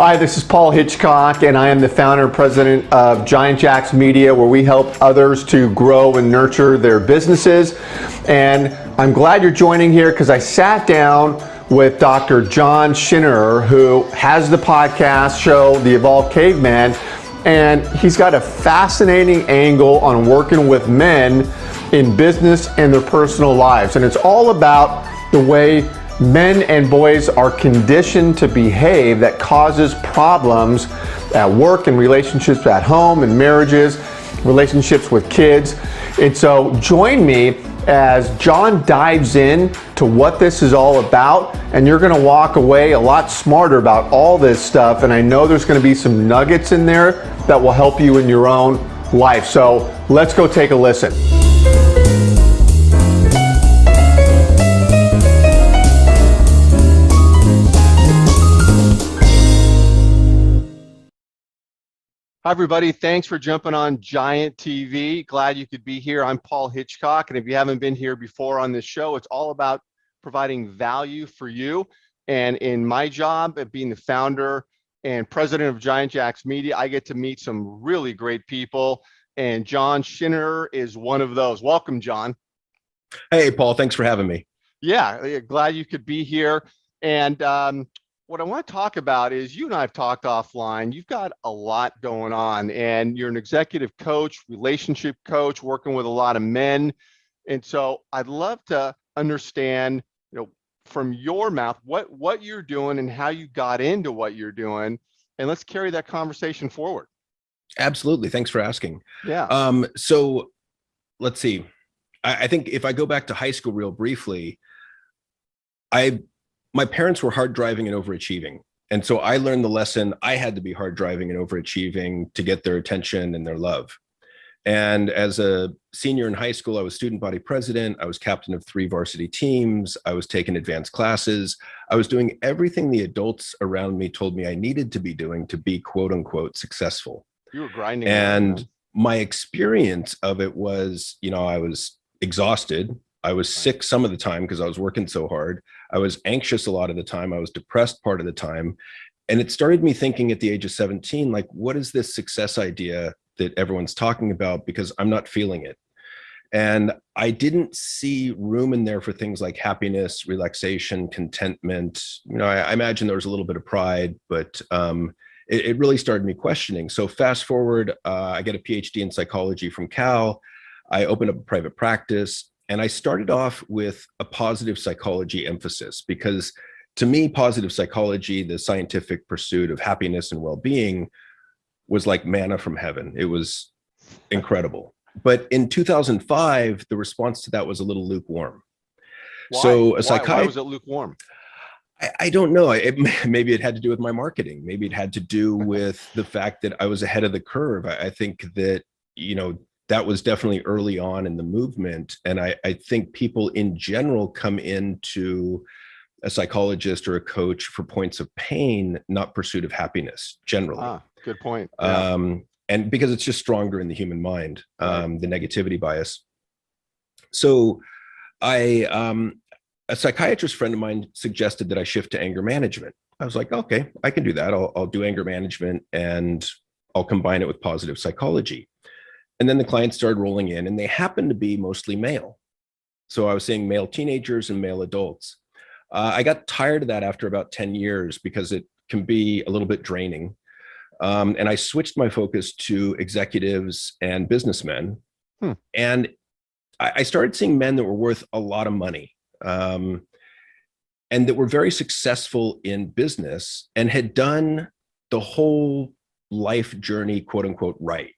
Hi, this is Paul Hitchcock, and I am the founder and president of Giant Jacks Media, where we help others to grow and nurture their businesses. And I'm glad you're joining here because I sat down with Dr. John Schinnerer, who has the podcast show, The Evolved Caveman, and he's got a fascinating angle on working with men in business and their personal lives. And it's all about the way men and boys are conditioned to behave that causes problems at work and relationships at home and marriages, relationships with kids. And so join me as John dives in to what this is all about, and you're gonna walk away a lot smarter about all this stuff. And I know there's gonna be some nuggets in there that will help you in your own life. So let's go take a listen. Hi, everybody. Thanks for jumping on Giant TV. Glad you could be here. I'm Paul Hitchcock. And if you haven't been here before on this show, it's all about providing value for you. And in my job of being the founder and president of Giant Jacks Media, I get to meet some really great people. And John Schinnerer is one of those. Welcome, John. Hey, Paul. Thanks for having me. Yeah, glad you could be here. And what I want to talk about is you and I have talked offline. You've got a lot going on, and you're an executive coach, relationship coach, working with a lot of men. And so I'd love to understand, from your mouth, what you're doing and how you got into what you're doing. And let's carry that conversation forward. Absolutely. Thanks for asking. Yeah. So let's see. I think if I go back to high school real briefly, my parents were hard driving and overachieving. And so I learned the lesson I had to be hard driving and overachieving to get their attention and their love. And as a senior in high school, I was student body president. I was captain of 3 varsity teams. I was taking advanced classes. I was doing everything the adults around me told me I needed to be doing to be quote unquote successful. You were grinding. And my experience of it was, I was exhausted. I was sick some of the time because I was working so hard. I was anxious a lot of the time. I was depressed part of the time. And it started me thinking at the age of 17, like, what is this success idea that everyone's talking about? Because I'm not feeling it. And I didn't see room in there for things like happiness, relaxation, contentment. I imagine there was a little bit of pride, but it really started me questioning. So fast forward, I get a PhD in psychology from Cal. I opened up a private practice. And I started off with a positive psychology emphasis because to me, positive psychology, the scientific pursuit of happiness and well-being, was like manna from heaven. It was incredible. But in 2005, the response to that was a little lukewarm. Why? So Why was it lukewarm? I don't know. Maybe it had to do with my marketing. Maybe it had to do with the fact that I was ahead of the curve. I think that, that was definitely early on in the movement. And I think people in general come into a psychologist or a coach for points of pain, not pursuit of happiness, generally. Good point. Yeah. And because it's just stronger in the human mind, Right. the negativity bias. So a psychiatrist friend of mine suggested that I shift to anger management. I was like, okay, I can do that. I'll do anger management and I'll combine it with positive psychology. And then the clients started rolling in and they happened to be mostly male. So I was seeing male teenagers and male adults. I got tired of that after about 10 years because it can be a little bit draining. And I switched my focus to executives and businessmen. And I started seeing men that were worth a lot of money and that were very successful in business and had done the whole life journey, quote unquote, right.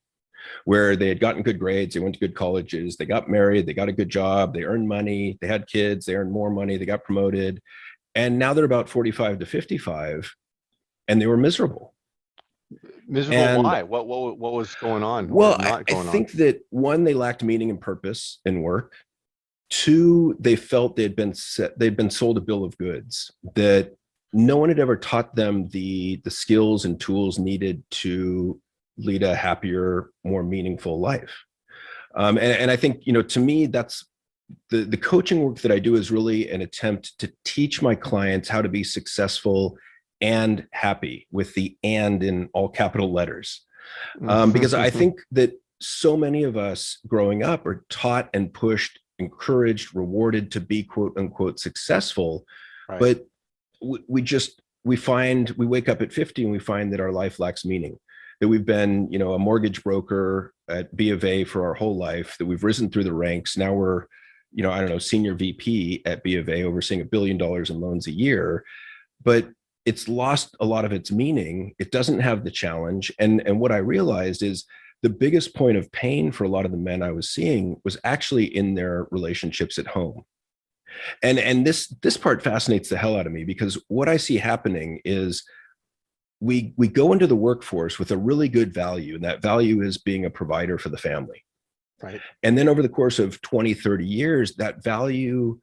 Where they had gotten good grades, they went to good colleges, they got married, they got a good job, they earned money, they had kids, they earned more money, they got promoted. And now they're about 45 to 55 and they were miserable. Miserable? And why? What was going on? Well, I think that 1, they lacked meaning and purpose in work. 2, they felt they'd been sold a bill of goods, that no one had ever taught them the skills and tools needed to lead a happier, more meaningful life. And I think, to me, that's the coaching work that I do is really an attempt to teach my clients how to be successful and happy, with the and in all capital letters. Because I think that so many of us growing up are taught and pushed, encouraged, rewarded to be quote unquote successful. Right. But we wake up at 50 and we find that our life lacks meaning, that we've been, a mortgage broker at B of A for our whole life, that we've risen through the ranks. Now we're, I don't know, senior VP at B of A, overseeing $1 billion in loans a year, but it's lost a lot of its meaning. It doesn't have the challenge. And what I realized is the biggest point of pain for a lot of the men I was seeing was actually in their relationships at home. And this part fascinates the hell out of me, because what I see happening is we go into the workforce with a really good value, and that value is being a provider for the family. Right. And then over the course of 20, 30 years, that value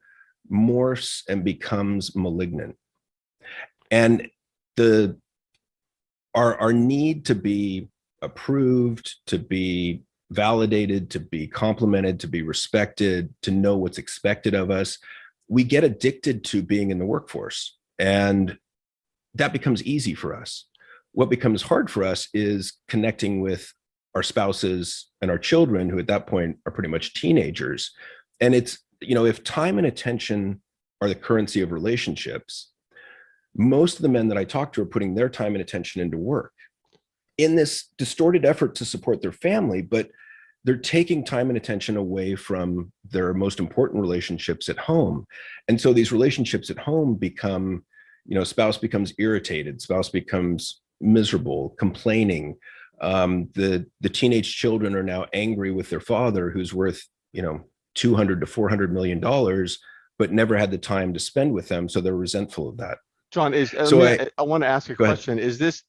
morphs and becomes malignant. And our need to be approved, to be validated, to be complimented, to be respected, to know what's expected of us, we get addicted to being in the workforce, and that becomes easy for us. What becomes hard for us is connecting with our spouses and our children, who at that point are pretty much teenagers. And it's, if time and attention are the currency of relationships, most of the men that I talk to are putting their time and attention into work in this distorted effort to support their family, but they're taking time and attention away from their most important relationships at home. And so these relationships at home become, spouse becomes irritated, spouse becomes miserable, complaining. The teenage children are now angry with their father, who's worth, $200 to $400 million, but never had the time to spend with them. So they're resentful of that. John, I want to ask a question. Is this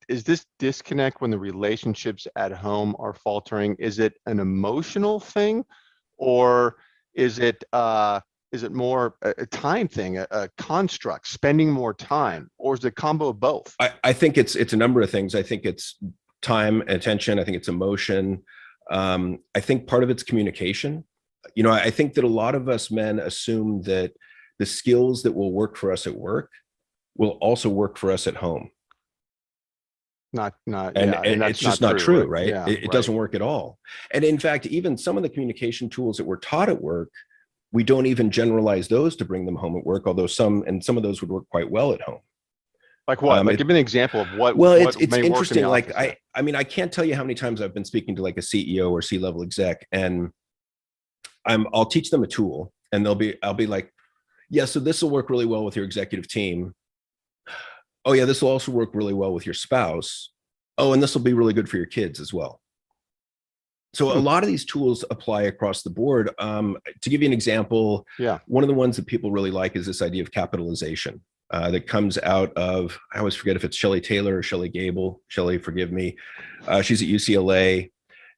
disconnect when the relationships at home are faltering? Is it an emotional thing, or is it more a time thing, a construct, spending more time, or is it a combo of both? I think it's a number of things. I think it's time and attention. I think it's emotion. I think part of it's communication. I think that a lot of us men assume that the skills that will work for us at work will also work for us at home. And it's just not true, right? Yeah, it doesn't work at all. And in fact, even some of the communication tools that we're taught at work, we don't even generalize those to bring them home at work, although some of those would work quite well at home. Like what? Give me an example of what. Well, it's interesting. Like I can't tell you how many times I've been speaking to like a CEO or C-level exec, and I'll teach them a tool, and I'll be like, yeah, so this will work really well with your executive team. Oh yeah, this will also work really well with your spouse. Oh, and this will be really good for your kids as well. So a lot of these tools apply across the board. To give you an example, one of the ones that people really like is this idea of capitalization that comes out of, I always forget if it's Shelley Taylor or Shelley Gable. Shelley, forgive me. She's at UCLA.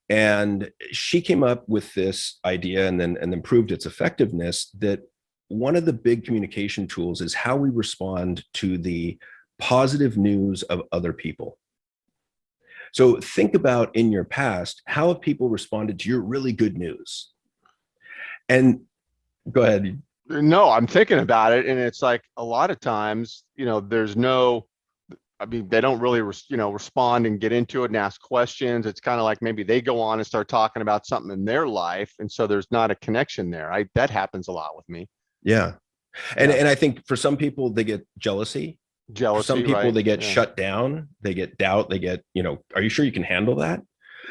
And she came up with this idea and then proved its effectiveness, that one of the big communication tools is how we respond to the positive news of other people. So think about in your past, how have people responded to your really good news? And go ahead. No, I'm thinking about it. And it's like a lot of times, there's no, they don't really, respond and get into it and ask questions. It's kind of like maybe they go on and start talking about something in their life. And so there's not a connection there. That happens a lot with me. Yeah. And I think for some people, they get jealousy. For some people, right? They get shut down, they get doubt, they get, are you sure you can handle that?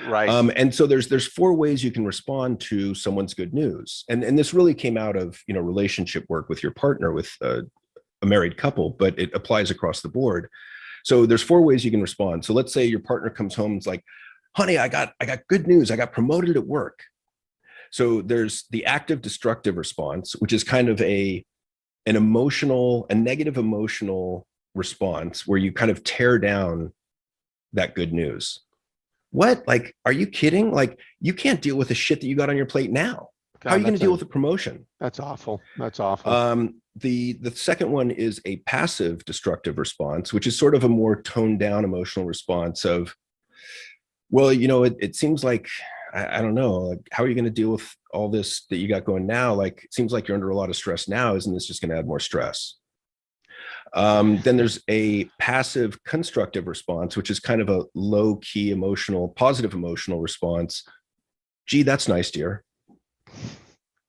Right. And so there's 4 ways you can respond to someone's good news. And this really came out of, relationship work with your partner, with a married couple, but it applies across the board. So there's 4 ways you can respond. So let's say your partner comes home and is like, honey, I got good news. I got promoted at work. So there's the active destructive response, which is kind of a negative emotional response where you kind of tear down that good news. What? Like, are you kidding? Like, you can't deal with the shit that you got on your plate now. How are you going to deal with a promotion? That's awful. That's awful. The second one is a passive destructive response, which is sort of a more toned down emotional response of, well, it seems like, I don't know, like, how are you going to deal with all this that you got going now? Like, it seems like you're under a lot of stress now. Isn't this just going to add more stress? Then there's a passive constructive response, which is kind of a low key emotional, positive emotional response. Gee, that's nice, dear.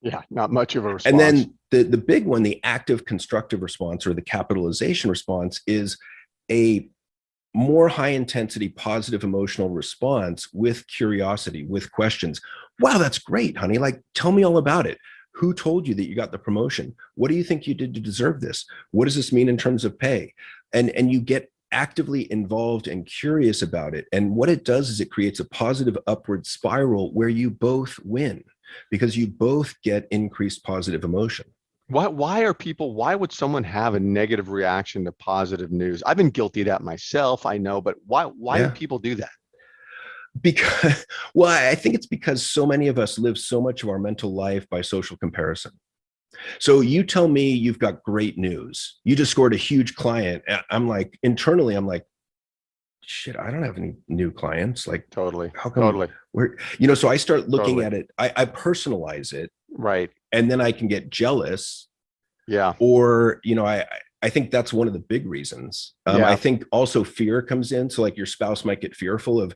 Yeah, not much of a response. And then the big one, the active constructive response or the capitalization response, is a more high intensity positive emotional response with curiosity, with questions. Wow, that's great, honey. Like, tell me all about it. Who told you that you got the promotion? What do you think you did to deserve this? What does this mean in terms of pay? And you get actively involved and curious about it. And what it does is it creates a positive upward spiral where you both win, because you both get increased positive emotion. Why would someone have a negative reaction to positive news? I've been guilty of that myself, I know, but why do Yeah. people do that? Because, well, I think it's because so many of us live so much of our mental life by social comparison. So you tell me you've got great news. You just scored a huge client. I'm like, internally, I'm like, shit, I don't have any new clients. Like, Totally. how come Totally. we're, so I start looking Totally. at it, I personalize it, Right. and then I can get jealous. Yeah. Or, I think that's one of the big reasons. Yeah. I think also fear comes in. So like your spouse might get fearful of,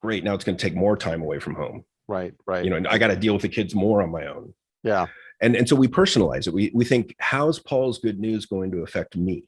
great, now it's going to take more time away from home. Right. Right. And I got to deal with the kids more on my own. Yeah. And so we personalize it. We think, how's Paul's good news going to affect me?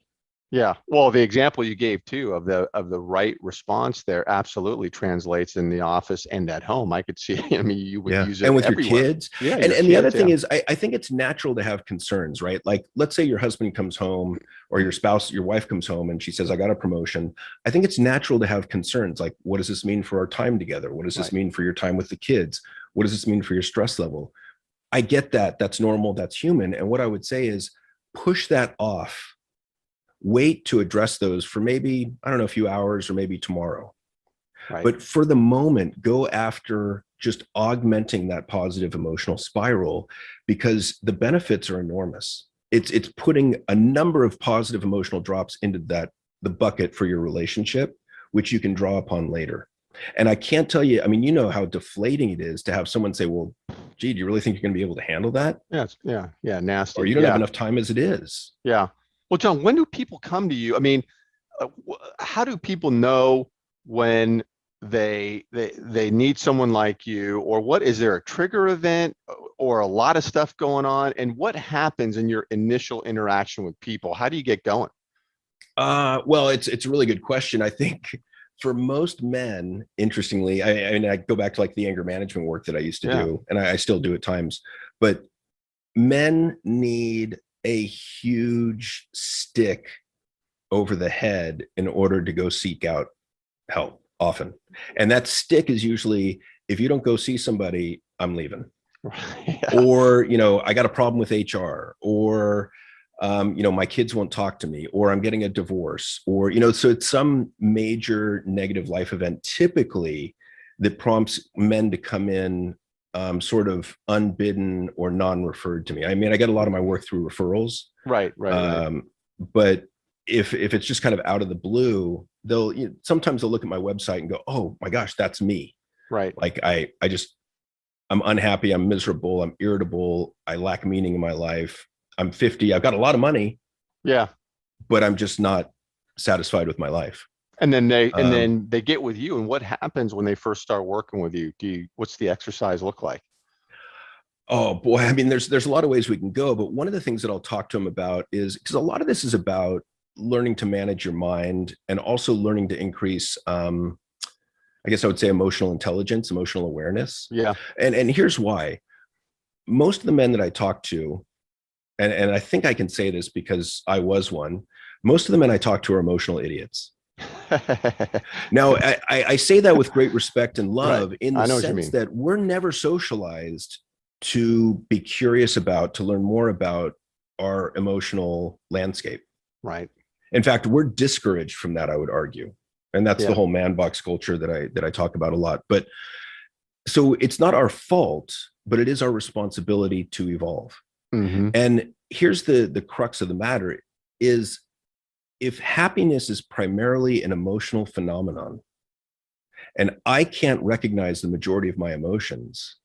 Yeah. Well, the example you gave too of the right response there absolutely translates in the office and at home. I could see, I mean, you would use it and with everywhere. your kids. Yeah. And the other thing is, I think it's natural to have concerns, right? Like, let's say your husband comes home, or your spouse, your wife comes home and she says, I got a promotion. I think it's natural to have concerns. Like, what does this mean for our time together? What does this mean for your time with the kids? What does this mean for your stress level? I get that. That's normal. That's human. And what I would say is, push that off. Wait to address those for maybe, I don't know, a few hours or maybe tomorrow. Right. But for the moment, go after just augmenting that positive emotional spiral, because the benefits are enormous. It's putting a number of positive emotional drops into the bucket for your relationship, which you can draw upon later. And I can't tell you, I mean, you know how deflating it is to have someone say, well, gee, do you really think you're going to be able to handle that? Yeah, nasty. Or you don't have enough time as it is. Yeah. Well, John, when do people come to you? I mean, how do people know when they need someone like you, or what is there a trigger event or a lot of stuff going on? And what happens in your initial interaction with people? How do you get going? Well, it's a really good question. I think for most men, interestingly, I go back to like the anger management work that I used to do, and I still do at times, but men need a huge stick over the head in order to go seek out help often. And that stick is usually, if you don't go see somebody, I'm leaving. Or, I got a problem with HR, or, my kids won't talk to me, or I'm getting a divorce, or, so it's some major negative life event typically that prompts men to come in sort of unbidden or non-referred to me. I mean, I get a lot of my work through referrals. Right. But if it's just kind of out of the blue, sometimes they'll look at my website and go, oh my gosh, that's me. Right. Like I'm unhappy, I'm miserable, I'm irritable, I lack meaning in my life. I'm 50, I've got a lot of money. Yeah. But I'm just not satisfied with my life. And then they get with you. And what happens when they first start working with you? What's the exercise look like? Oh boy, I mean, there's a lot of ways we can go, but one of the things that I'll talk to them about is, because a lot of this is about learning to manage your mind and also learning to increase, I guess I would say, emotional intelligence, emotional awareness. Yeah. And here's why. Most of the men that I talk to, and I think I can say this because I was one, most of the men I talk to are emotional idiots. Now, I say that with great respect and love, in the sense that we're never socialized to be curious about, to learn more about our emotional landscape. Right. In fact, we're discouraged from that, I would argue. And that's the whole man box culture that I talk about a lot. But so it's not our fault, but it is our responsibility to evolve. Mm-hmm. And here's the crux of the matter is, if happiness is primarily an emotional phenomenon, and I can't recognize the majority of my emotions,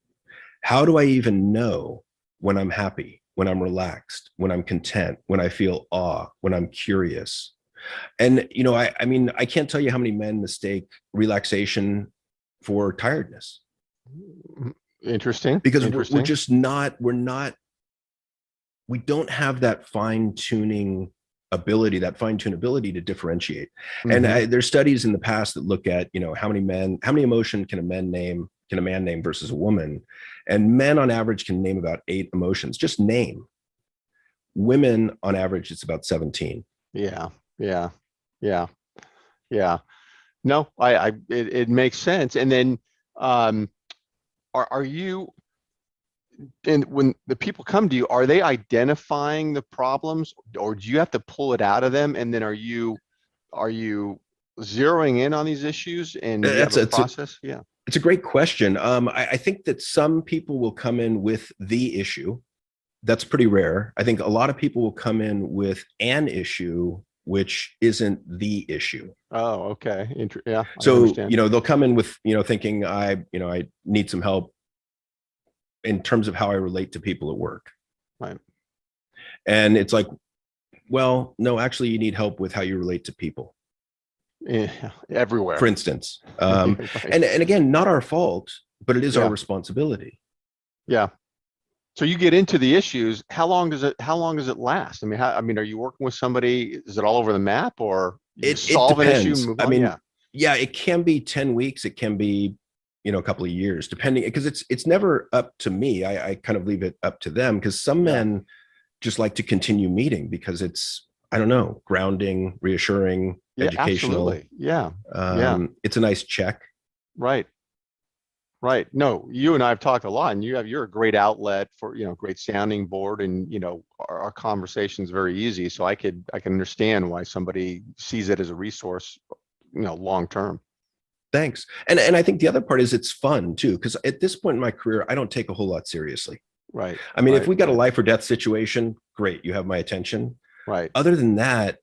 how do I even know when I'm happy? when I'm relaxed, when I'm content, when I feel awe, when I'm curious. And, I mean, I can't tell you how many men mistake relaxation for tiredness. Interesting. Because we're Interesting. just not, we don't have that fine-tuning ability, that fine-tune ability to differentiate. And there's studies in the past that look at, how many emotion can a man name versus a woman. And men on average can name about 8 emotions, just name. Women on average, it's about 17. Yeah. Yeah. Yeah. Yeah. No, it makes sense. And then, are you, and when the people come to you, are they identifying the problems, or do you have to pull it out of them? And then are you zeroing in on these issues, and you have a process? Yeah. It's a great question. I think that some people will come in with the issue. That's pretty rare. I think a lot of people will come in with an issue, which isn't the issue. Oh, okay. Yeah. So, they'll come in with, thinking I need some help in terms of how I relate to people at work. Right. And it's like, well, no, actually you need help with how you relate to people. Yeah, everywhere. For instance. Right. And again, not our fault, but it is our responsibility. Yeah. So you get into the issues. How long does it last? I mean, are you working with somebody? Is it all over the map, or you solve an issue, move on? I mean, yeah, it can be 10 weeks. It can be, a couple of years, depending, because it's never up to me. I kind of leave it up to them, because some men just like to continue meeting because it's, I don't know, grounding, reassuring, educational. Absolutely. Yeah. It's a nice check. Right. Right. No, you and I have talked a lot, and you're a great outlet for, great sounding board, and, our conversation is very easy. So I can understand why somebody sees it as a resource, long term. Thanks. And I think the other part is it's fun too, because at this point in my career, I don't take a whole lot seriously. Right. I mean, if we got a life or death situation, great, you have my attention. Right. Other than that,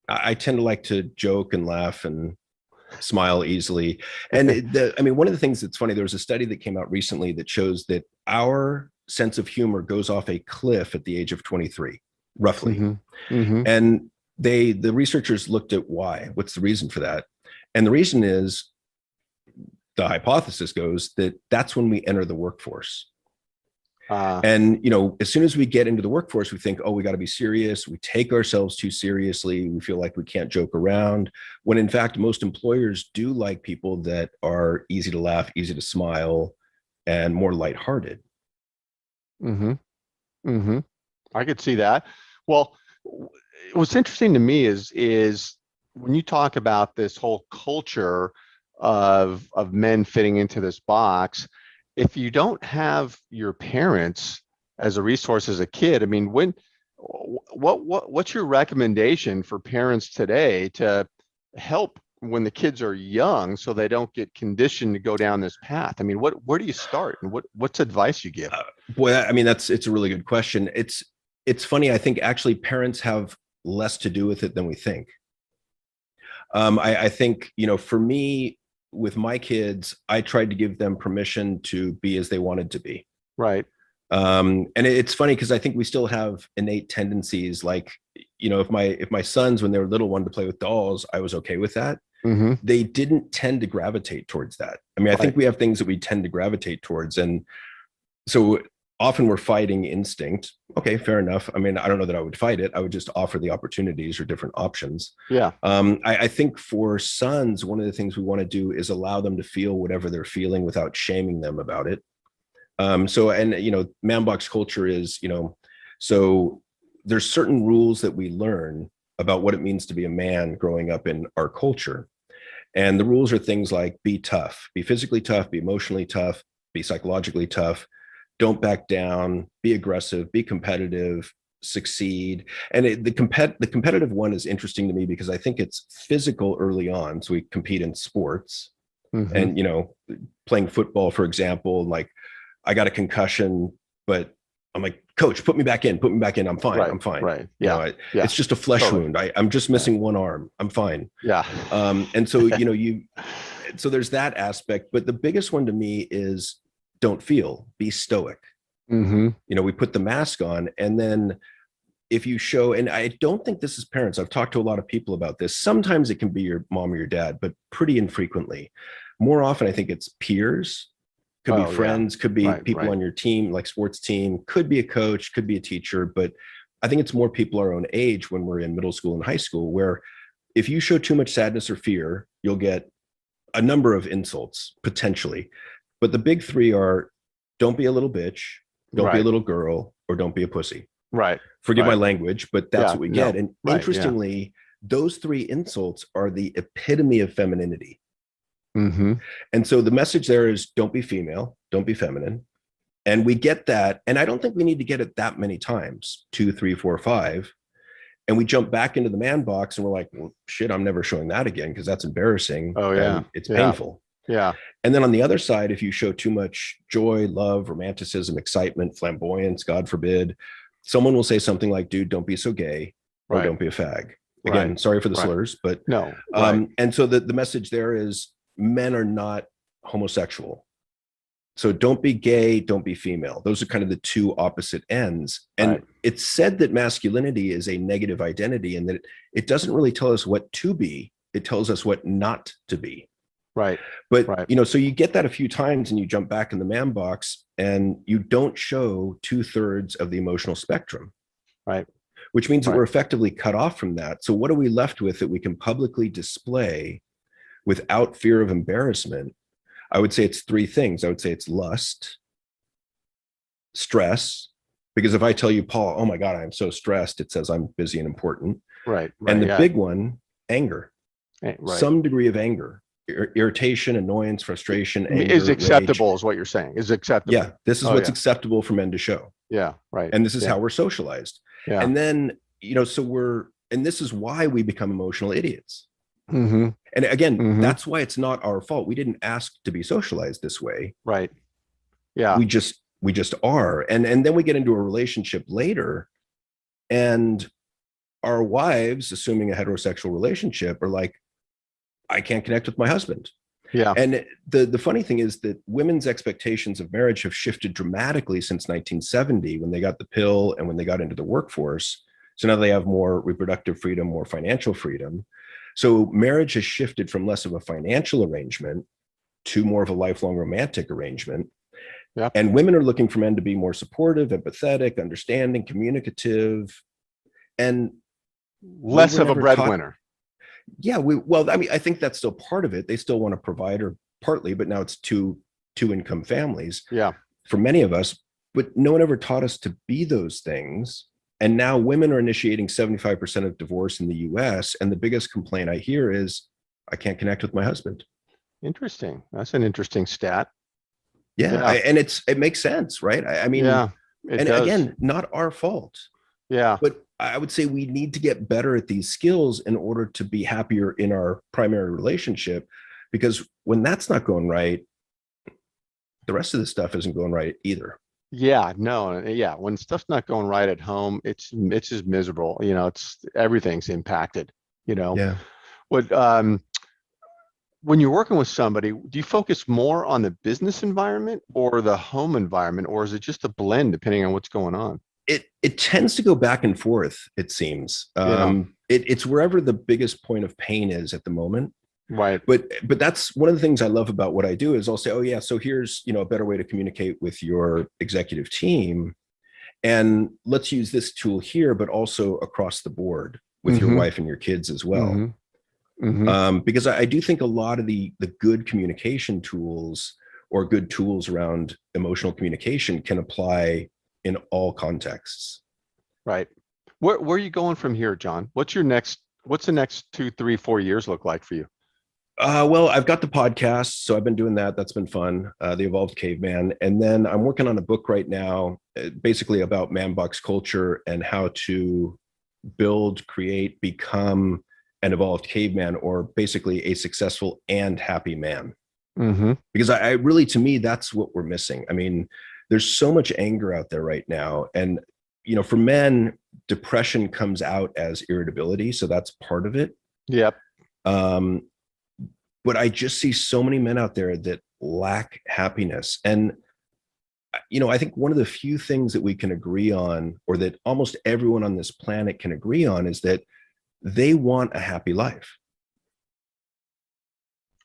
I tend to like to joke and laugh and smile easily. And one of the things that's funny, there was a study that came out recently that shows that our sense of humor goes off a cliff at the age of 23, roughly. And the researchers looked at why. What's the reason for that? And the reason is, the hypothesis goes that that's when we enter the workforce. And, as soon as we get into the workforce, we think, oh, we got to be serious. We take ourselves too seriously. We feel like we can't joke around, when in fact, most employers do like people that are easy to laugh, easy to smile, and more lighthearted. I could see that. Well, what's interesting to me is when you talk about this whole culture of men fitting into this box, if you don't have your parents as a resource as a kid, I mean, what's your recommendation for parents today to help when the kids are young, so they don't get conditioned to go down this path? I mean, where do you start, and what's advice you give? Boy, I mean, it's a really good question. It's funny. I think actually parents have less to do with it than we think. I think, for me, with my kids, I tried to give them permission to be as they wanted to be. Right. And it's funny because I think we still have innate tendencies. Like, if my sons, when they were little, wanted to play with dolls, I was okay with that. They didn't tend to gravitate towards that. I mean, I think we have things that we tend to gravitate towards. And so often we're fighting instinct. Okay, fair enough. I mean, I don't know that I would fight it. I would just offer the opportunities or different options. Yeah. I think for sons, one of the things we want to do is allow them to feel whatever they're feeling without shaming them about it. Man box culture is, so there's certain rules that we learn about what it means to be a man growing up in our culture. And the rules are things like be tough, be physically tough, be emotionally tough, be psychologically tough. Don't back down, be aggressive, be competitive, succeed. And the competitive one is interesting to me because I think it's physical early on. So we compete in sports and, playing football, for example, like I got a concussion, but I'm like, coach, put me back in. I'm fine. I'm fine. Right. Yeah. It's just a flesh wound. I'm just missing one arm. I'm fine. Yeah. And so, so there's that aspect, but the biggest one to me is don't feel, be stoic. Mm-hmm. We put the mask on, and then if you show, and I don't think this is parents, I've talked to a lot of people about this. Sometimes it can be your mom or your dad, but pretty infrequently. More often, I think it's peers, could be Oh, yeah. friends, could be Right, people right. on your team, like sports team, could be a coach, could be a teacher. But I think it's more people our own age when we're in middle school and high school, where if you show too much sadness or fear, you'll get a number of insults potentially. But the big three are: don't be a little bitch, don't be a Right, little girl, or don't be a pussy. right, Forgive my right. language, but that's Yeah, what we get. no. And Right, yeah. interestingly, those three insults are the epitome of femininity. Mm-hmm. And so the message there is: don't be female, don't be feminine. And we get that. And I don't think we need to get it that many times, 2, 3, 4, 5. And we jump back into the man box and we're like, well, shit, I'm never showing that again because that's embarrassing Oh, yeah. and it's Yeah. painful. Yeah. And then on the other side, if you show too much joy, love, romanticism, excitement, flamboyance, God forbid, someone will say something like, dude, don't be so gay, or Right. don't be a fag. Again, Right. sorry for the Right. slurs, but No. Right. and so the message there is men are not homosexual. So don't be gay, don't be female. Those are kind of the two opposite ends. And Right. it's said that masculinity is a negative identity and that it doesn't really tell us what to be. It tells us what not to be. Right. But, Right. so you get that a few times and you jump back in the man box and you don't show 2/3 of the emotional spectrum. Right. Which means that Right. we're effectively cut off from that. So what are we left with that we can publicly display without fear of embarrassment? I would say it's three things. I would say it's lust, stress, because if I tell you, Paul, oh my God, I'm so stressed, it says I'm busy and important. Right. Right. And the Yeah. big one, anger, Right. some degree of anger, irritation, annoyance, frustration, anger, Is acceptable rage. is what you're saying. Is acceptable. Yeah, this is Oh, what's yeah. acceptable for men to show. Yeah. Right. And this is Yeah. how we're socialized. Yeah. And then, and this is why we become emotional idiots. Mm-hmm. And again, Mm-hmm. that's why it's not our fault. We didn't ask to be socialized this way. Right. Yeah. We just are. And then we get into a relationship later, and our wives, assuming a heterosexual relationship, are like, I can't connect with my husband. Yeah. And the funny thing is that women's expectations of marriage have shifted dramatically since 1970 when they got the pill and when they got into the workforce. So now they have more reproductive freedom, more financial freedom. So marriage has shifted from less of a financial arrangement to more of a lifelong romantic arrangement. Yeah. And women are looking for men to be more supportive, empathetic, understanding, communicative, and Less we were of a never breadwinner. Yeah, I mean, I think that's still part of it. They still want to provide, or partly, but now it's two income families Yeah. for many of us. But no one ever taught us to be those things. And now women are initiating 75% of divorce in the US. And the biggest complaint I hear is, I can't connect with my husband. Interesting. That's an interesting stat. Yeah. Yeah. And it makes sense, right? I mean, Yeah. It and does. again, not our fault. Yeah. But I would say we need to get better at these skills in order to be happier in our primary relationship, because when that's not going right, the rest of the stuff isn't going right either. Yeah. No. Yeah. When stuff's not going right at home, it's just miserable. It's everything's impacted. Yeah. What when you're working with somebody, do you focus more on the business environment or the home environment, or is it just a blend depending on what's going on? It tends to go back and forth, it seems. Yeah. It's wherever the biggest point of pain is at the moment. Right. But that's one of the things I love about what I do is I'll say, oh yeah, so here's a better way to communicate with your executive team, and let's use this tool here, but also across the board with your Mm-hmm. wife and your kids as well. Mm-hmm. Mm-hmm. Because I do think a lot of the good communication tools or good tools around emotional communication can apply in all contexts. Right. Where are you going from here, John? What's the next 2, 3, 4 years look like for you? Well, I've got the podcast, so I've been doing that. That's been fun. The Evolved Caveman. And then I'm working on a book right now, basically about man box culture and how to build, create, become an evolved caveman, or basically a successful and happy man. Mm-hmm. Because I really, to me, that's what we're missing. I mean, there's so much anger out there right now. And, for men, depression comes out as irritability. So that's part of it. Yep. But I just see so many men out there that lack happiness. And I think one of the few things that we can agree on, or that almost everyone on this planet can agree on, is that they want a happy life.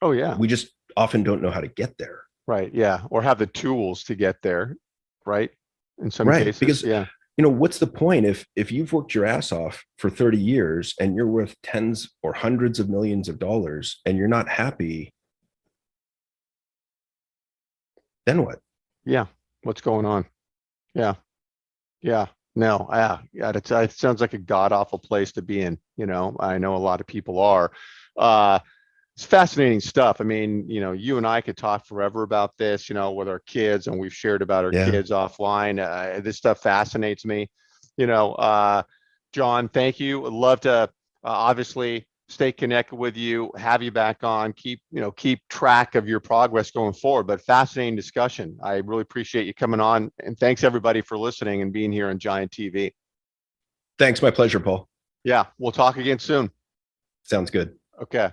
Oh yeah. We just often don't know how to get there. Right. Yeah. Or have the tools to get there. Right. In some Right. cases. Because, Yeah. what's the point if you've worked your ass off for 30 years and you're worth tens or hundreds of millions of dollars and you're not happy, then what? Yeah. What's going on? Yeah. Yeah. No. Yeah. It sounds like a god awful place to be in. I know a lot of people are. Uh, it's fascinating stuff. I mean, you and I could talk forever about this, with our kids, and we've shared about our Yeah. kids offline. This stuff fascinates me. You know, uh, John, thank you. I'd love to obviously stay connected with you, have you back on, keep track of your progress going forward. But fascinating discussion. I really appreciate you coming on, and thanks everybody for listening and being here on Giant TV. Thanks. My pleasure, Paul. Yeah, we'll talk again soon. Sounds good. Okay.